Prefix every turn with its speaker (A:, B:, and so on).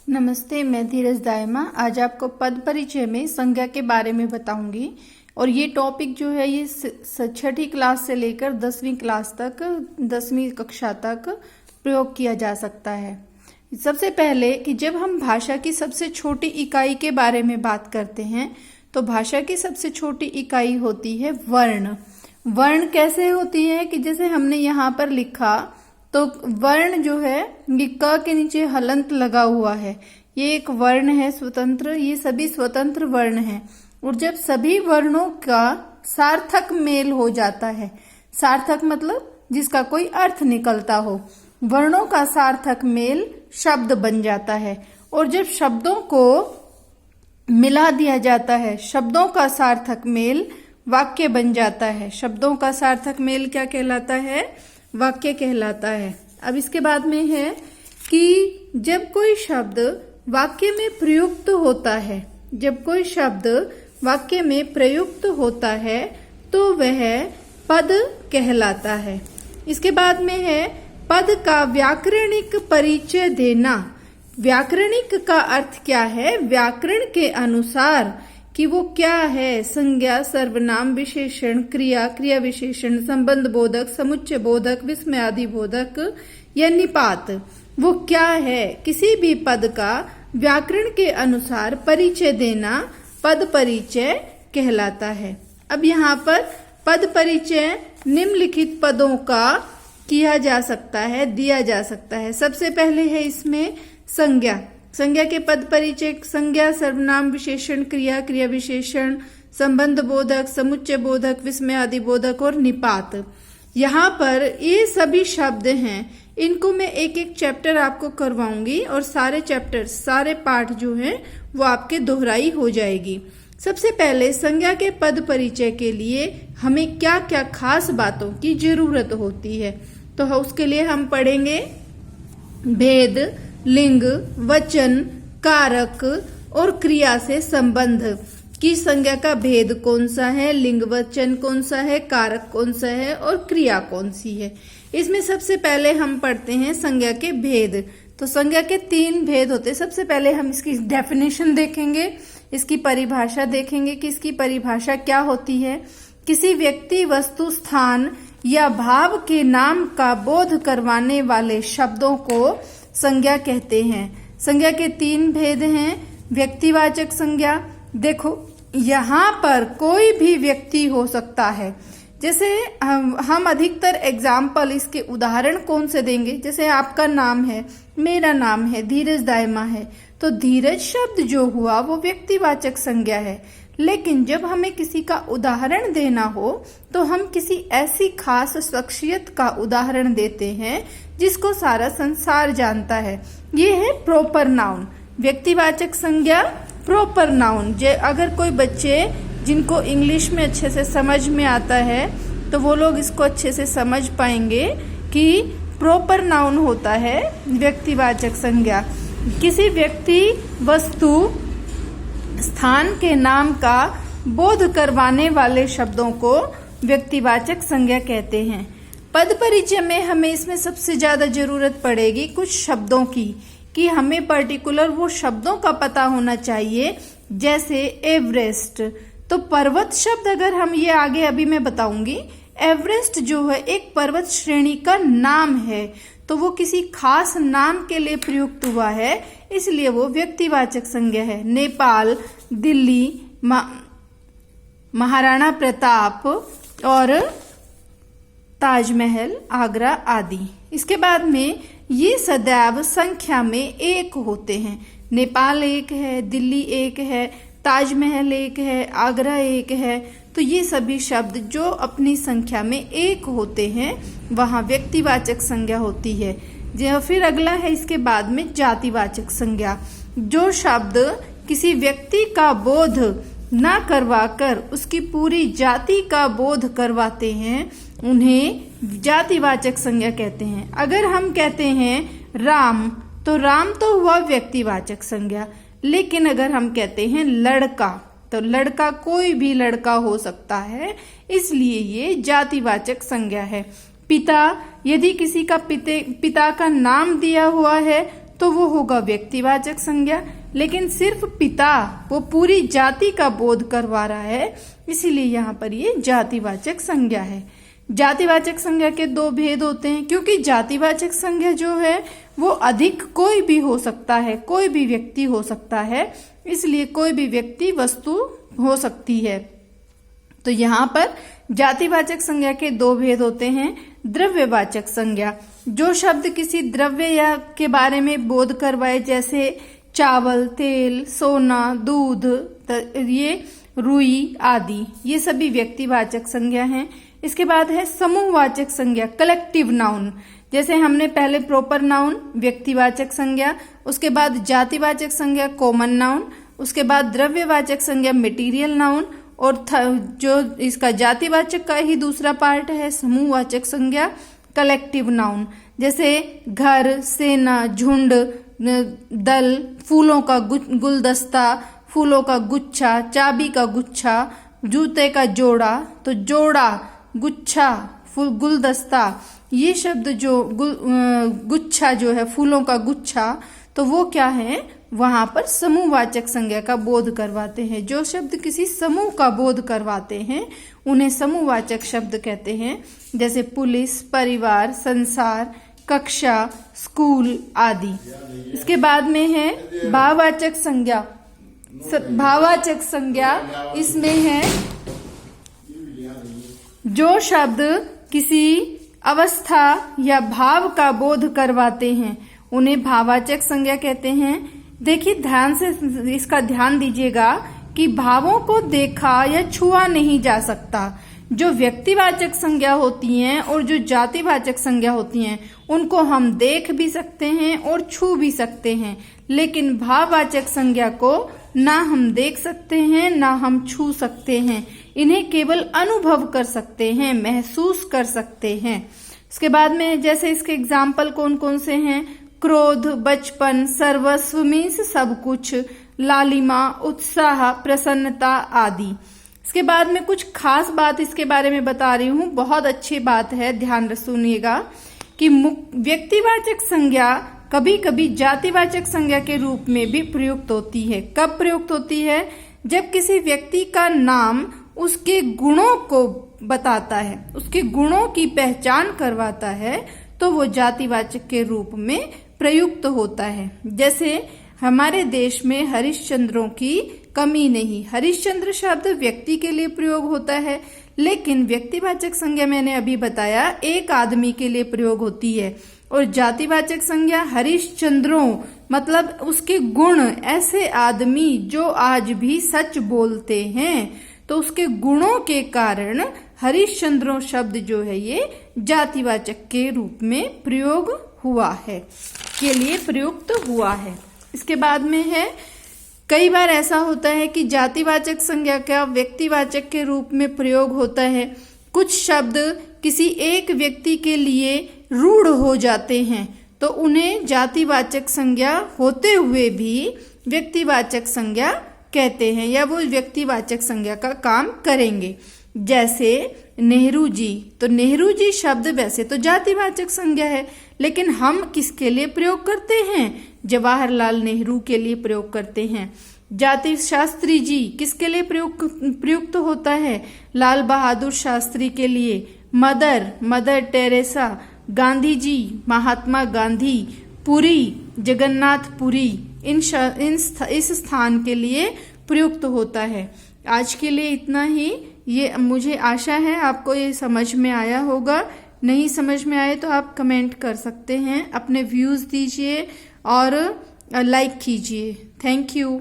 A: नमस्ते, मैं धीरज दायमा आज आपको पद परिचय में संज्ञा के बारे में बताऊंगी। और ये टॉपिक जो है ये छठी क्लास से लेकर 10वीं क्लास तक 10वीं कक्षा तक प्रयोग किया जा सकता है। सबसे पहले कि जब हम भाषा की सबसे छोटी इकाई के बारे में बात करते हैं तो भाषा की सबसे छोटी इकाई होती है वर्ण। वर्ण कैसे होती है कि जैसे हमने यहाँ पर लिखा तो वर्ण जो है ये क के नीचे हलंत लगा हुआ है, ये एक वर्ण है स्वतंत्र, ये सभी स्वतंत्र वर्ण हैं। और जब सभी वर्णों का सार्थक मेल हो जाता है, सार्थक मतलब जिसका कोई अर्थ निकलता हो, वर्णों का सार्थक मेल शब्द बन जाता है। और जब शब्दों को मिला दिया जाता है, शब्दों का सार्थक मेल वाक्य बन जाता है। शब्दों का सार्थक मेल क्या कहलाता है? वाक्य कहलाता है। अब इसके बाद में है कि जब कोई शब्द वाक्य में प्रयुक्त होता है, जब कोई शब्द वाक्य में प्रयुक्त होता है तो वह पद कहलाता है। इसके बाद में है पद का व्याकरणिक परिचय देना। व्याकरणिक का अर्थ क्या है? व्याकरण के अनुसार कि वो क्या है, संज्ञा, सर्वनाम, विशेषण, क्रिया, क्रिया विशेषण, संबंध बोधक, समुच्चय बोधक, विस्मयादि बोधक या निपात, वो क्या है, किसी भी पद का व्याकरण के अनुसार परिचय देना पद परिचय कहलाता है। अब यहाँ पर पद परिचय निम्नलिखित पदों का किया जा सकता है, दिया जा सकता है। सबसे पहले है इसमें संज्ञा। संज्ञा के पद परिचय संज्ञा, सर्वनाम, विशेषण, क्रिया, क्रिया विशेषण, संबंध बोधक, समुच्चय बोधक, विस्मयादि बोधक और निपात। यहाँ पर ये सभी शब्द हैं, इनको मैं एक एक चैप्टर आपको करवाऊंगी और सारे चैप्टर, सारे पाठ जो हैं वो आपके दोहराई हो जाएगी। सबसे पहले संज्ञा के पद परिचय के लिए हमें क्या क्या खास बातों की जरूरत होती है, तो उसके लिए हम पढ़ेंगे भेद, लिंग, वचन, कारक और क्रिया से संबंध की संज्ञा का भेद कौन सा है, लिंग वचन कौन सा है, कारक कौन सा है और क्रिया कौन सी है। इसमें सबसे पहले हम पढ़ते हैं संज्ञा के भेद। तो संज्ञा के 3 भेद होते हैं। सबसे पहले हम इसकी डेफिनेशन देखेंगे, इसकी परिभाषा देखेंगे कि इसकी परिभाषा क्या होती है। किसी व्यक्ति, वस्तु, स्थान या भाव के नाम का बोध करवाने वाले शब्दों को संज्ञा कहते हैं। संज्ञा के 3 भेद हैं। व्यक्तिवाचक संज्ञा, देखो यहाँ पर कोई भी व्यक्ति हो सकता है। जैसे हम अधिकतर एग्जाम्पल, इसके उदाहरण कौन से देंगे, जैसे आपका नाम है, मेरा नाम है, धीरज दायमा है, तो धीरज शब्द जो हुआ वो व्यक्तिवाचक संज्ञा है। लेकिन जब हमें किसी का उदाहरण देना हो तो हम किसी ऐसी खास शख्सियत का उदाहरण देते हैं जिसको सारा संसार जानता है। ये है प्रॉपर नाउन, व्यक्तिवाचक संज्ञा, प्रॉपर नाउन। अगर कोई बच्चे जिनको इंग्लिश में अच्छे से समझ में आता है तो वो लोग इसको अच्छे से समझ पाएंगे कि प्रॉपर नाउन होता है व्यक्तिवाचक संज्ञा। किसी व्यक्ति, वस्तु, स्थान के नाम का बोध करवाने वाले शब्दों को व्यक्तिवाचक संज्ञा कहते हैं। पद परिचय में हमें इसमें सबसे ज्यादा जरूरत पड़ेगी कुछ शब्दों की, कि हमें पर्टिकुलर वो शब्दों का पता होना चाहिए। जैसे एवरेस्ट, तो पर्वत शब्द अगर हम ये आगे अभी मैं बताऊंगी, एवरेस्ट जो है एक पर्वत श्रेणी का नाम है, तो वो किसी खास नाम के लिए प्रयुक्त हुआ है, इसलिए वो व्यक्तिवाचक संज्ञा है। नेपाल, दिल्ली, महाराणा प्रताप और ताजमहल, आगरा आदि। इसके बाद में ये सदैव संख्या में 1 होते हैं। नेपाल 1 है, दिल्ली 1 है, ताजमहल 1 है, आगरा 1 है। तो ये सभी शब्द जो अपनी संख्या में 1 होते हैं वहां व्यक्तिवाचक संज्ञा होती है। जो फिर अगला है इसके बाद में जातिवाचक संज्ञा। जो शब्द किसी व्यक्ति का बोध ना करवाकर उसकी पूरी जाति का बोध करवाते हैं उन्हें जातिवाचक संज्ञा कहते हैं। अगर हम कहते हैं राम, तो राम तो हुआ व्यक्तिवाचक संज्ञा। लेकिन अगर हम कहते हैं लड़का, तो लड़का कोई भी लड़का हो सकता है, इसलिए ये जातिवाचक संज्ञा है। पिता, यदि किसी का पिता का नाम दिया हुआ है तो वो होगा व्यक्तिवाचक संज्ञा। लेकिन सिर्फ पिता वो पूरी जाति का बोध करवा रहा है, इसीलिए यहाँ पर ये जातिवाचक संज्ञा है। जातिवाचक संज्ञा के दो भेद होते हैं, क्योंकि जातिवाचक संज्ञा जो है वो अधिक कोई भी हो सकता है, कोई भी व्यक्ति हो सकता है, इसलिए कोई भी व्यक्ति वस्तु हो सकती है। तो यहाँ पर जातिवाचक संज्ञा के दो भेद होते हैं। द्रव्यवाचक संज्ञा, जो शब्द किसी द्रव्य या के बारे में बोध करवाए, जैसे चावल, तेल, सोना, दूध, ये रुई आदि, ये सभी व्यक्तिवाचक संज्ञा हैं। इसके बाद है समूहवाचक संज्ञा, कलेक्टिव नाउन। जैसे हमने पहले प्रोपर नाउन व्यक्तिवाचक संज्ञा, उसके बाद जातिवाचक संज्ञा कॉमन नाउन, उसके बाद द्रव्यवाचक संज्ञा मटेरियल नाउन, और जो इसका जातिवाचक का ही दूसरा पार्ट है समूहवाचक संज्ञा कलेक्टिव नाउन। जैसे घर, सेना, झुंड, दल, फूलों का गुलदस्ता, फूलों का गुच्छा, चाबी का गुच्छा, जूते का जोड़ा। तो जोड़ा, गुच्छा, गुलदस्ता, ये शब्द जो गुच्छा जो है फूलों का गुच्छा, तो वो क्या है, वहां पर समूहवाचक संज्ञा का बोध करवाते हैं। जो शब्द किसी समूह का बोध करवाते हैं उन्हें समूहवाचक शब्द कहते हैं। जैसे पुलिस, परिवार, संसार, कक्षा, स्कूल आदि। इसके बाद में है भाववाचक संज्ञा। भाववाचक संज्ञा इसमें है जो शब्द किसी अवस्था या भाव का बोध करवाते हैं उन्हें भाववाचक संज्ञा कहते हैं। देखिए ध्यान से इसका ध्यान दीजिएगा कि भावों को देखा या छुआ नहीं जा सकता। जो व्यक्तिवाचक संज्ञा होती हैं और जो जातिवाचक संज्ञा होती हैं उनको हम देख भी सकते हैं और छू भी सकते हैं, लेकिन भाववाचक संज्ञा को ना हम देख सकते हैं ना हम छू सकते हैं। इन्हें केवल अनुभव कर सकते हैं, महसूस कर सकते हैं। इसके बाद में जैसे इसके एग्जाम्पल कौन कौन से हैं, क्रोध, बचपन, सर्वस्व मीन्स सब कुछ, लालिमा, उत्साह, प्रसन्नता आदि। इसके बाद में कुछ खास बात इसके बारे में बता रही हूँ, बहुत अच्छी बात है, ध्यान सुनिएगा कि व्यक्तिवाचक संज्ञा कभी कभी जातिवाचक संज्ञा के रूप में भी प्रयुक्त होती है। कब प्रयुक्त होती है, जब किसी व्यक्ति का नाम उसके गुणों को बताता है, उसके गुणों की पहचान करवाता है, तो वो जातिवाचक के रूप में प्रयुक्त होता है। जैसे हमारे देश में हरिश्चंद्रों की कमी नहीं। हरिश्चंद्र शब्द व्यक्ति के लिए प्रयोग होता है, लेकिन व्यक्तिवाचक संज्ञा मैंने अभी बताया एक आदमी के लिए प्रयोग होती है। और जातिवाचक संज्ञा हरिश्चंद्रों मतलब उसके गुण, ऐसे आदमी जो आज भी सच बोलते हैं, तो उसके गुणों के कारण हरिश्चंद्रों शब्द जो है ये जातिवाचक के रूप में प्रयोग हुआ है, के लिए प्रयुक्त हुआ है। इसके बाद में है कई बार ऐसा होता है कि जातिवाचक संज्ञा का व्यक्तिवाचक के रूप में प्रयोग होता है। कुछ शब्द किसी एक व्यक्ति के लिए रूढ़ हो जाते हैं, तो उन्हें जातिवाचक संज्ञा होते हुए भी व्यक्तिवाचक संज्ञा कहते हैं, या वो व्यक्तिवाचक संज्ञा का काम करेंगे। जैसे नेहरू जी, तो नेहरू जी शब्द वैसे तो जातिवाचक संज्ञा है, लेकिन हम किसके लिए प्रयोग करते हैं, जवाहरलाल नेहरू के लिए प्रयोग करते हैं। जाति शास्त्री जी किसके लिए प्रयुक्त होता है, लाल बहादुर शास्त्री के लिए। मदर टेरेसा, गांधी जी, महात्मा गांधी, पुरी, जगन्नाथ पुरी, इस स्थान के लिए प्रयुक्त होता है। आज के लिए इतना ही। ये मुझे आशा है आपको ये समझ में आया होगा। नहीं समझ में आए तो आप कमेंट कर सकते हैं, अपने व्यूज दीजिए और लाइक कीजिए। Thank you.